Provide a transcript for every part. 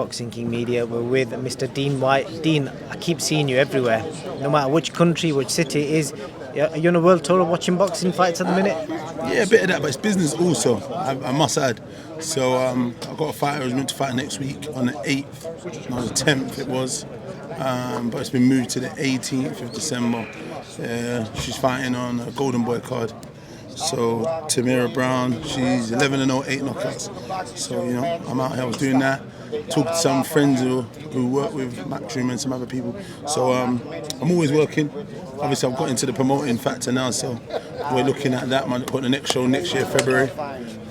Boxing King Media. We're with Mr. Dean White. Dean, I keep seeing you everywhere. No matter which country, which city it is. Are you on a world tour of watching boxing fights at the minute? Yeah, a bit of that, but it's business also, I must add. So I've got a fighter who's meant to fight next week on the 8th, no, the 10th it was. But it's been moved to the 18th of December. She's fighting on a Golden Boy card. So Tamira Brown, she's 11-0, 8 knockouts. So, you know, I'm out here, I was doing that. Talked to some friends who work with Matchroom and some other people. So I'm always working. Obviously, I've got into the promoting factor now, so we're looking at that. I've got the next show next year, February.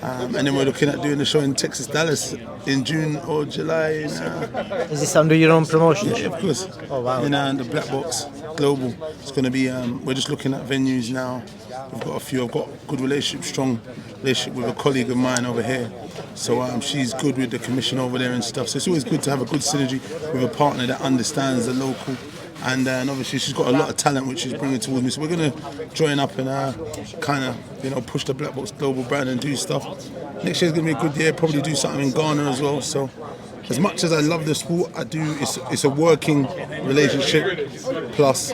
And then we're looking at doing the show in Texas, Dallas in June or July. Is this under your own promotion? Yeah, of course. Oh, wow. In the Black Box Global. It's going to be, we're just looking at venues now. We've got a few. I've got a good relationship, strong relationship with a colleague of mine over here. So she's good with the commission over there and stuff. So it's always good to have a good synergy with a partner that understands the local. And obviously she's got a lot of talent which she's bringing towards me. So we're going to join up and kind of, you know, push the Black Box Global brand and do stuff. Next year's going to be a good year. Probably do something in Ghana as well. So as much as I love the sport, I do. It's a working relationship. Plus,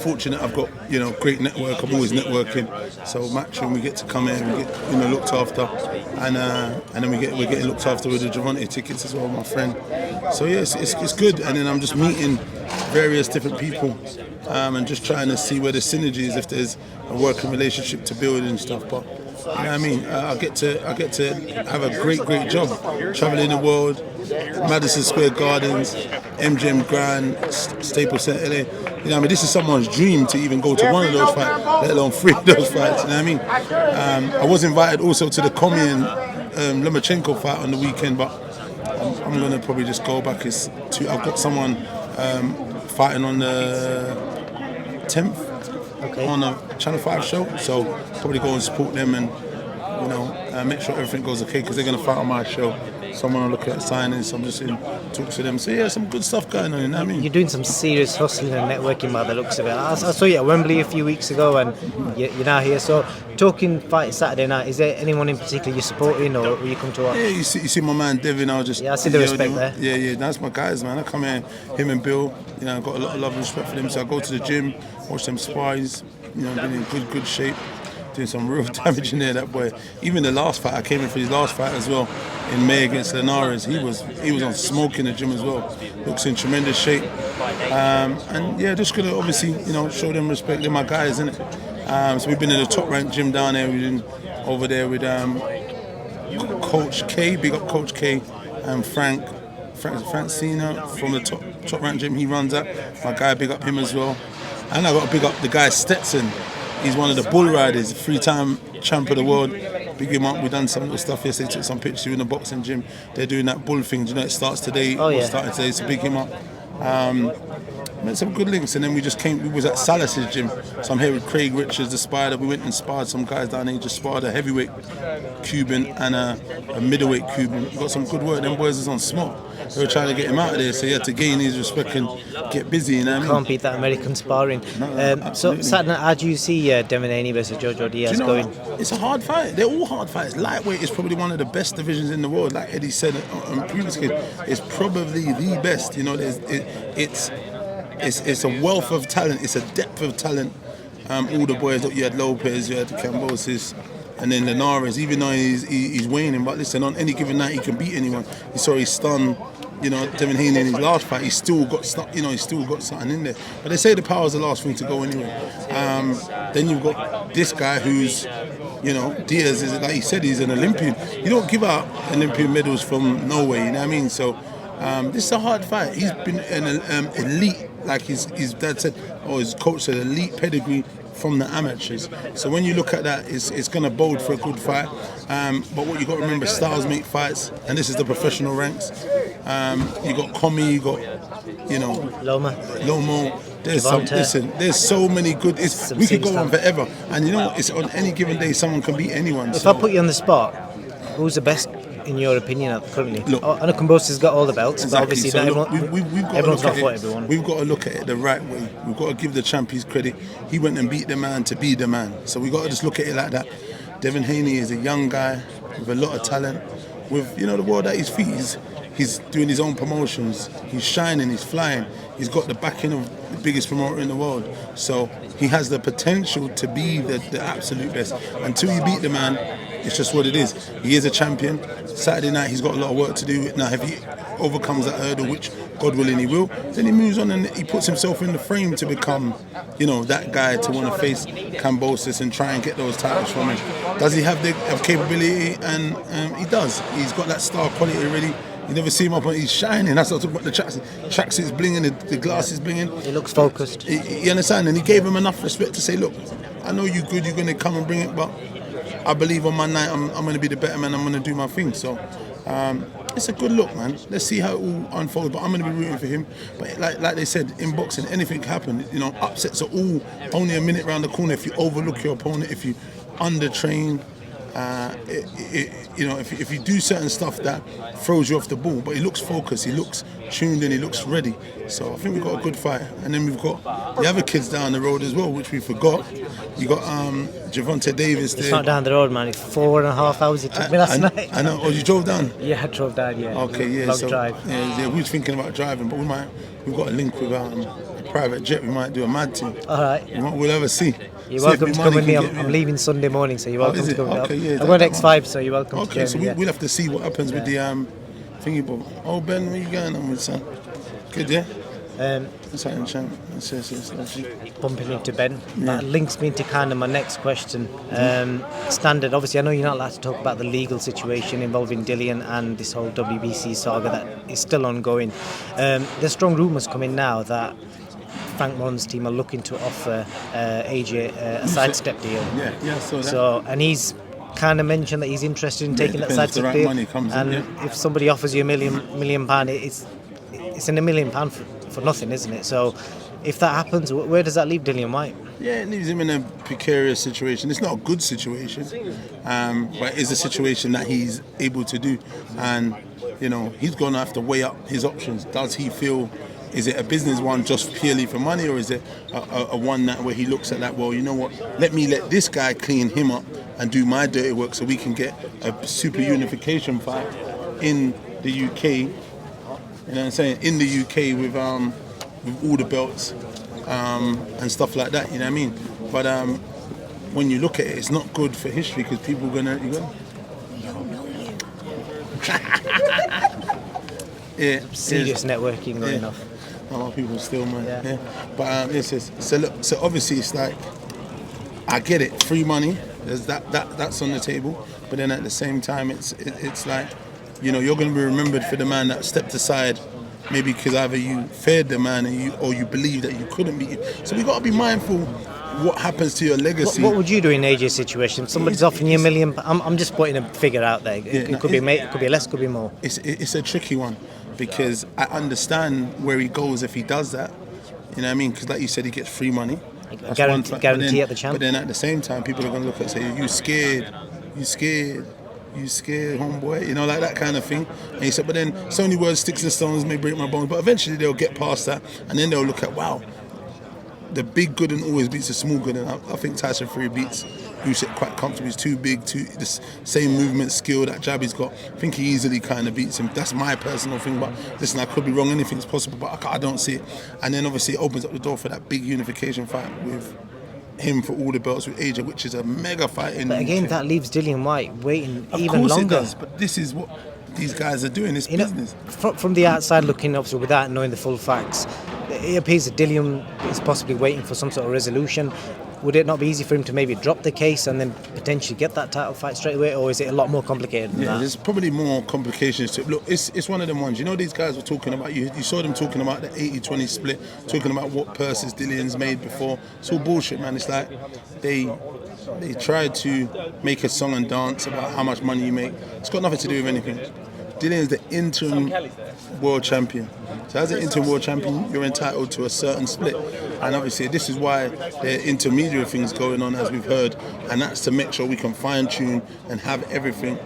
fortunate I've got, you know, great network. I'm always networking. So Matchroom, we get to come in, we get, you know, looked after, and then we're getting looked after with the Javante tickets as well, my friend. So yeah, it's good. And then I'm just meeting various different people and just trying to see where the synergy is, if there's a working relationship to build and stuff. But you know what I mean, I get to have a great job traveling the world, Madison Square Gardens, MGM Grand, Staples Center, LA. You know what I mean, this is someone's dream to even go to one of those fights, let alone 3 of those fights. You know what I mean? I was invited also to the Komi and Lomachenko fight on the weekend, but I'm going to probably just go back. I've got someone fighting on the 10th on a Channel 5 show, so probably go and support them and, you know, make sure everything goes okay, because they're going to fight on my show. Someone will look at signings, so I'm just in talks to them. So yeah, some good stuff going on, you know what I mean? You're doing some serious hustling and networking by the looks of it. I saw you at Wembley a few weeks ago, and you're now here. So talking fight Saturday night, is there anyone in particular you're supporting, or will you come to watch? Yeah, you see my man Devin. I see the respect there. Yeah, that's my guys, man. I come here, him and Bill. You know, I've got a lot of love and respect for them. So I go to the gym, watch them spars. You know, been in good shape. Doing some real damage in there, that boy. Even the last fight, I came in for his last fight as well in May against Linares. He was on smoke in the gym as well. Looks in tremendous shape. And yeah, just gonna obviously, you know, show them respect. They're my guys, innit? So we've been in the top ranked gym down there. We've been over there with Coach K, big up Coach K, and Francina from the top ranked gym. He runs that. My guy, big up him as well. And I got to big up the guy Stetson. He's one of the bull riders, 3-time champ of the world. Big him up. We've done some little stuff yesterday, took some pictures in the boxing gym. They're doing that bull thing. You know, it starts today. Oh, yeah. Starting today, so big him up. Made some good links, and then we was at Salas's gym. So I'm here with Craig Richards, the Spider. We went and sparred some guys down there. He just sparred a heavyweight Cuban and a middleweight Cuban. We got some good work. Them boys was on smoke. They were trying to get him out of there, so he had to gain his respect and get busy. You know what I mean? Can't beat that American sparring. So Saturday, how do you see Devin Haney versus Jojo Diaz going? It's a hard fight. They're all hard fights. Lightweight is probably one of the best divisions in the world. Like Eddie said on previously, it's probably the best. You know, it's a wealth of talent. It's a depth of talent. All the boys, you had Lopez, you had Cambosis, and then Linares. Even though he's waning, but listen, on any given night he can beat anyone. You saw he stunned, you know, Devin Haney in his last fight. He's still got something in there. But they say the power is the last thing to go anyway. Then you've got this guy who's, you know, Diaz is, like he said, he's an Olympian. You don't give out Olympian medals from nowhere. You know what I mean? So this is a hard fight. He's been an elite. Like his dad said, or his coach said, elite pedigree from the amateurs. So when you look at that, it's going to bode for a good fight. But what you got to remember, styles make fights, and this is the professional ranks. You got Komi, you got, you know, Lomo. There's so many good. We could go on forever, and you know, it's on any given day someone can beat anyone. If I put you on the spot, who's the best in your opinion currently? Look, I know Cambosa's got all the belts, exactly. But obviously everyone's not fought everyone. We've got to look at it the right way. We've got to give the champ his credit. He went and beat the man to be the man. So we've got to just look at it like that. Devin Haney is a young guy with a lot of talent. With, you know, the world at his feet, He's doing his own promotions. He's shining. He's flying. He's got the backing of the biggest promoter in the world. So he has the potential to be the absolute best. Until you beat the man, it's just what it is. He is a champion. Saturday night, he's got a lot of work to do. Now, if he overcomes that hurdle, which God willing he will, then he moves on and he puts himself in the frame to become, that guy to want to face Kambosos and try and get those titles from him. Does he have the capability? And he does. He's got that star quality already. You never see him up, he's shining. That's what I'm talking about. The tracksuit's blinging, the glass is blinging. He looks focused. You understand? And he gave him enough respect to say, look, I know you're good, you're going to come and bring it, but I believe on my night I'm going to be the better man, I'm going to do my thing. So it's a good look, man. Let's see how it all unfolds, but I'm going to be rooting for him. But like they said, in boxing, anything can happen. Upsets are all only a minute round the corner if you overlook your opponent, if you undertrain. If you do certain stuff that throws you off the ball, but he looks focused, he looks tuned in, he looks ready. So I think we've got a good fight. And then we've got the other kids down the road as well, which we forgot. You got Javonte Davis there. It's not down the road, man. It's 4.5 hours it took me last night. I know. Oh, you drove down? Yeah, I drove down, yeah. Okay, yeah. Long drive. Yeah, we were thinking about driving, but we've got a link with a private jet. We might do a mad team. All right. We'll ever see. You're welcome to come with me. I'm leaving Sunday morning, so you're welcome to come okay, up. Yeah, I'm going to X5, so you're welcome to Okay, so me, we'll have to see what happens with the thingy. But Ben, where you going on with, son? Good, yeah? Bumping into Ben. That links me into kind of my next question. Standard, obviously, I know you're not allowed to talk about the legal situation involving Dillian and this whole WBC saga that is still ongoing. There's strong rumours coming now that Frank Mon's team are looking to offer AJ a sidestep deal. Yeah, so that. So, and he's kind of mentioned that he's interested in taking that sidestep deal. Money comes and if somebody offers you £1 million, it's in £1 million for nothing, isn't it? So if that happens, where does that leave Dillian White? Yeah, it leaves him in a precarious situation. It's not a good situation, but it's a situation that he's able to do. And, he's going to have to weigh up his options. Does he feel, is it a business one just purely for money, or is it a one that where he looks at that, well, you know what, let me let this guy clean him up and do my dirty work so we can get a super unification fight in the UK, you know what I'm saying, in the UK with all the belts and stuff like that, you know what I mean? But when you look at it, it's not good for history because people are going to... Yeah, serious networking going off. A lot of people still, man. Yeah. But so obviously it's like, I get it, free money. There's that's on the table. But then at the same time, it's like, you're going to be remembered for the man that stepped aside, maybe because either you feared the man or you believed that you couldn't beat him. So we got to be mindful what happens to your legacy. What would you do in AJ's situation? Somebody's offering you $1 million. I'm just putting a figure out there. It could be less, could be more. It's a tricky one because I understand where he goes if he does that. You know what I mean? Because like you said, he gets free money. Guarantee at the champ. But then at the same time, people are going to look at and say, you scared, homeboy, like that kind of thing. And he said, but then so many words, sticks and stones may break my bones. But eventually they'll get past that, and then they'll look at, wow, the big good and always beats the small good. And I think Tyson Fury beats Usyk quite comfortably. He's too big, the same movement skill, that jab he's got. I think he easily kind of beats him. That's my personal thing. But listen, I could be wrong. Anything's possible, but I don't see it. And then obviously it opens up the door for that big unification fight with him for all the belts with AJ, which is a mega fight. But again, that leaves Dillian White waiting even longer. Of course it does, but this is what these guys are doing. It's business. From the outside looking, obviously, without knowing the full facts, it appears that Dillian is possibly waiting for some sort of resolution. Would it not be easy for him to maybe drop the case and then potentially get that title fight straight away, or is it a lot more complicated than that? There's probably more complications to it. Look, it's one of them ones. These guys were talking about, you saw them talking about the 80-20 split, talking about what purses Dillian's made before. It's all bullshit, man. It's like they tried to make a song and dance about how much money you make. It's got nothing to do with anything. Dillian's the interim world champion. So as an interim world champion, you're entitled to a certain split. And obviously this is why there are intermediary things going on, as we've heard, and that's to make sure we can fine-tune and have everything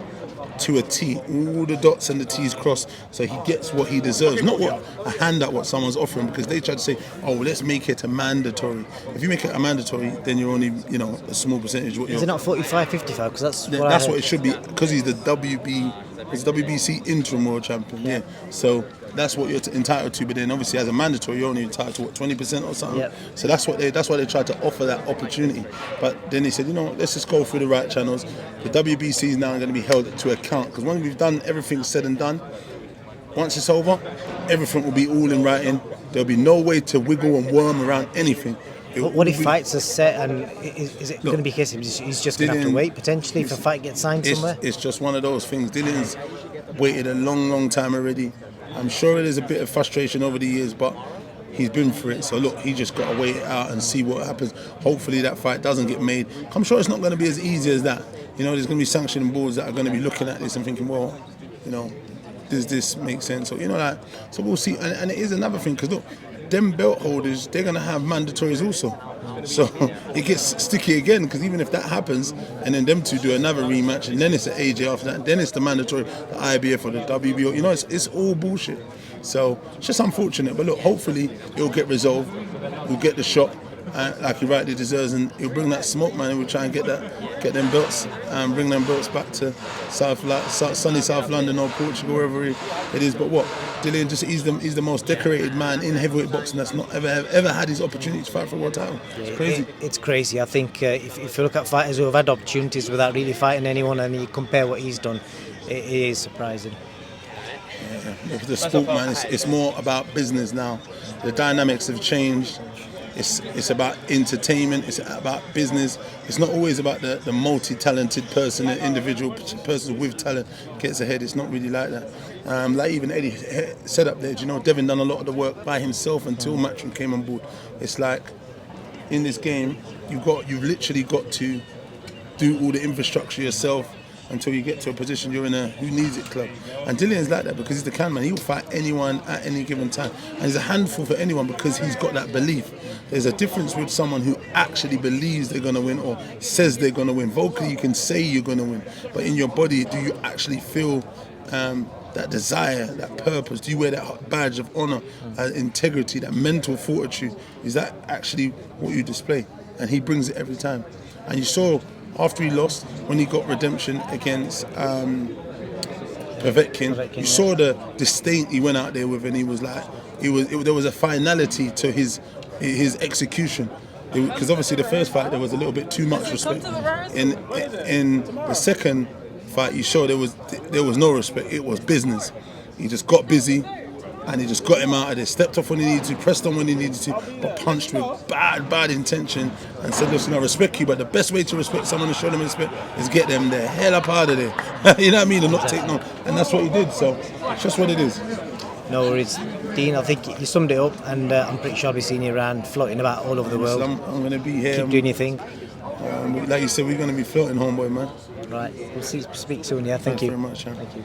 to a T, all the dots and the T's crossed, so he gets what he deserves, not what a handout what someone's offering, because they try to say, oh, let's make it a mandatory. If you make it a mandatory, then you're only, a small percentage. Is it not 45-55? Because that's what it should be, because he's the WBC He's WBC interim world champion. Yeah. So that's what you're entitled to. But then obviously as a mandatory, you're only entitled to what, 20% or something. Yep. So that's why they tried to offer that opportunity. But then they said, you know, let's just go through the right channels. The WBC is now going to be held to account because when we've done everything said and done, once it's over, everything will be all in writing. There'll be no way to wiggle and worm around anything. What if fights are set and is it going to be a case of he's just going to have to wait potentially if a fight gets signed somewhere? It's just one of those things. Dillian's waited a long time already. I'm sure there's a bit of frustration over the years, but he's been through it. So look, he just got to wait it out and see what happens. Hopefully that fight doesn't get made. I'm sure it's not going to be as easy as that. You know, there's going to be sanctioning boards that are going to be looking at this and thinking, well, you know, does this make sense? So, you know, like, so we'll see. And it is another thing, because look, them belt holders, they're going to have mandatories also. So it gets sticky again, because even if that happens, and then them two do another rematch, and then it's the AJ after that, then it's the mandatory, the IBF or the WBO. You know, it's all bullshit. So it's just unfortunate. But look, hopefully it'll get resolved. We'll get the shot, like he rightly deserves, and he'll bring that smoke, man. And we'll try and get them belts, and bring them belts back to sunny South London or Portugal, wherever it is. But what? Dillian, he's the most decorated man in heavyweight boxing that's not ever had his opportunity to fight for a world title. It's crazy. It's crazy. I think if you look at fighters who have had opportunities without really fighting anyone, and you compare what he's done, it is surprising. Yeah. The sport, man, it's more about business now. The dynamics have changed. It's about entertainment. It's about business. It's not always about the multi-talented person, the individual person with talent gets ahead. It's not really like that. Like even Eddie said up there, you know, Devin done a lot of the work by himself until Matchroom came on board. It's like in this game, you've literally got to do all the infrastructure yourself until you get to a position you're in a who needs it club. And Dillian's like that because he's the can man. He'll fight anyone at any given time. And he's a handful for anyone because he's got that belief. There's a difference with someone who actually believes they're going to win or says they're going to win. Vocally, you can say you're going to win. But in your body, do you actually feel that desire, that purpose? Do you wear that badge of honor, integrity, that mental fortitude? Is that actually what you display? And he brings it every time. And you saw after he lost, when he got redemption against Povetkin, you saw the disdain he went out there with, and he was like, there was a finality to his execution. Because obviously the first fight there was a little bit too much respect. In the second fight, you saw there was no respect. It was business. He just got busy, and he just got him out of there. Stepped off when he needed to, pressed on when he needed to, but punched with bad intention and said, listen, I respect you, but the best way to respect someone and show them respect is get them the hell up out of there. You know what I mean? And not take no. And that's what he did, so it's just what it is. No worries. Dean, I think you summed it up, and I'm pretty sure I'll be seeing you around floating about all over the world. I'm going to be here. Keep doing your thing. Like you said, we're going to be floating, homeboy, man. Right, we'll speak soon, yeah? Thank you. Thanks very much. Thank you.